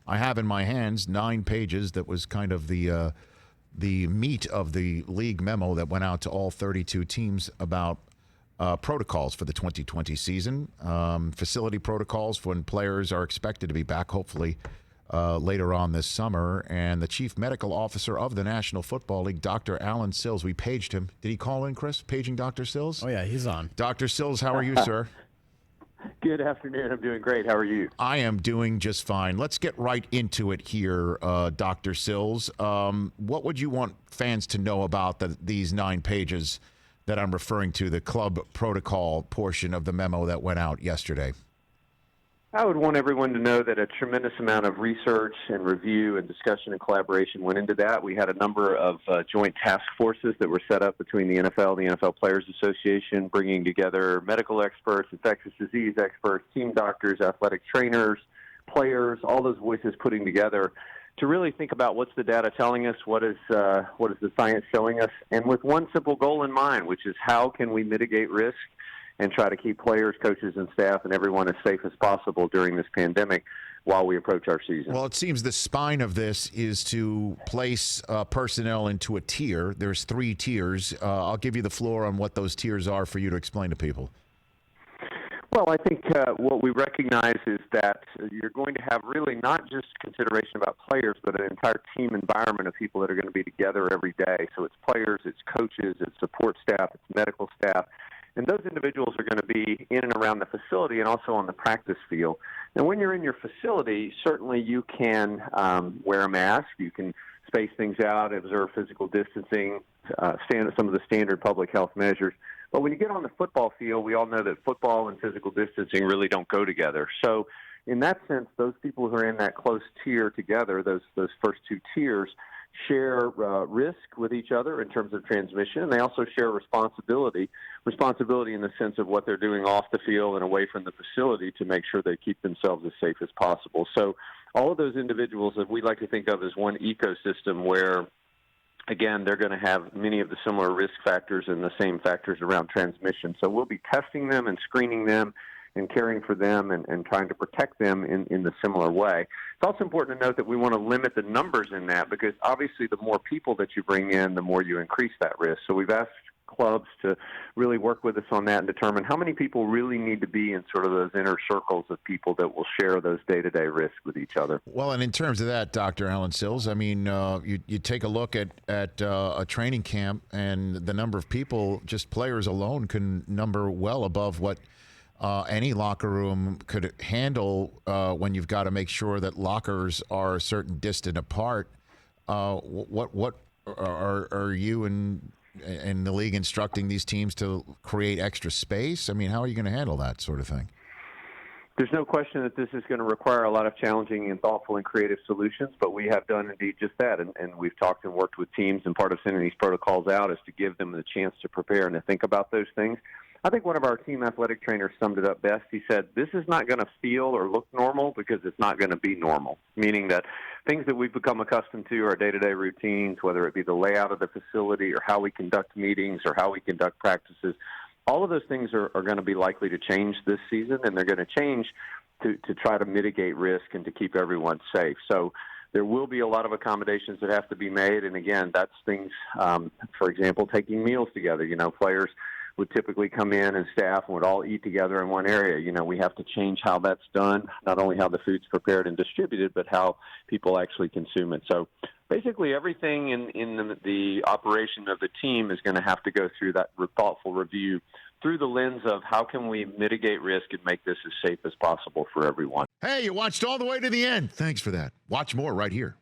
I have in my hands 9 pages that was kind of the meat of the league memo that went out to all 32 teams about protocols for the 2020 season, facility protocols for when players are expected to be back, hopefully later on this summer. And the chief medical officer of the National Football League, Dr. Alan Sills, we paged him. Did he call in, Chris, paging Dr. Sills? Oh, yeah, he's on. Dr. Sills, how are you, sir? Good afternoon. I'm doing great. How are you? I am doing just fine. Let's get right into it here, Dr. Sills. What would you want fans to know about these 9 pages that I'm referring to, the club protocol portion of the memo that went out yesterday? I would want everyone to know that a tremendous amount of research and review and discussion and collaboration went into that. We had a number of joint task forces that were set up between the NFL, the NFL Players Association, bringing together medical experts, infectious disease experts, team doctors, athletic trainers, players, all those voices putting together to really think about what's the data telling us, what is the science showing us, and with one simple goal in mind, which is how can we mitigate risk and try to keep players, coaches, and staff and everyone as safe as possible during this pandemic while we approach our season. Well, it seems the spine of this is to place personnel into a tier. There's 3 tiers. I'll give you the floor on what those tiers are for you to explain to people. Well, I think what we recognize is that you're going to have really not just consideration about players, but an entire team environment of people that are going to be together every day. So it's players, it's coaches, it's support staff, it's medical staff. And those individuals are going to be in and around the facility and also on the practice field. Now, when you're in your facility, certainly you can wear a mask. You can space things out, observe physical distancing, some of the standard public health measures. But when you get on the football field, we all know that football and physical distancing really don't go together. So in that sense, those people who are in that close tier together, those first 2 tiers, share risk with each other in terms of transmission, and they also share responsibility in the sense of what they're doing off the field and away from the facility to make sure they keep themselves as safe as possible. So all of those individuals that we like to think of as one ecosystem where, again, they're going to have many of the similar risk factors and the same factors around transmission. So we'll be testing them and screening them and caring for them and trying to protect them in the similar way. It's also important to note that we want to limit the numbers in that because obviously the more people that you bring in, the more you increase that risk. So we've asked clubs to really work with us on that and determine how many people really need to be in sort of those inner circles of people that will share those day-to-day risks with each other. Well, and in terms of that, Dr. Alan Sills, I mean, you take a look at a training camp and the number of people, just players alone, can number well above what any locker room could handle when you've got to make sure that lockers are a certain distance apart. What are you and the league instructing these teams to create extra space? I mean, how are you going to handle that sort of thing? There's no question that this is going to require a lot of challenging and thoughtful and creative solutions, but we have done indeed just that. And we've talked and worked with teams, and part of sending these protocols out is to give them the chance to prepare and to think about those things. I think one of our team athletic trainers summed it up best. He said, this is not going to feel or look normal because it's not going to be normal, meaning that things that we've become accustomed to, our day-to-day routines, whether it be the layout of the facility or how we conduct meetings or how we conduct practices, all of those things are going to be likely to change this season, and they're going to change to try to mitigate risk and to keep everyone safe. So there will be a lot of accommodations that have to be made, and again, that's things, for example, taking meals together. You know, players would typically come in and staff and would all eat together in one area. You know, we have to change how that's done, not only how the food's prepared and distributed, but how people actually consume it. So basically everything in the operation of the team is going to have to go through that thoughtful review through the lens of how can we mitigate risk and make this as safe as possible for everyone. Hey, you watched all the way to the end. Thanks for that. Watch more right here.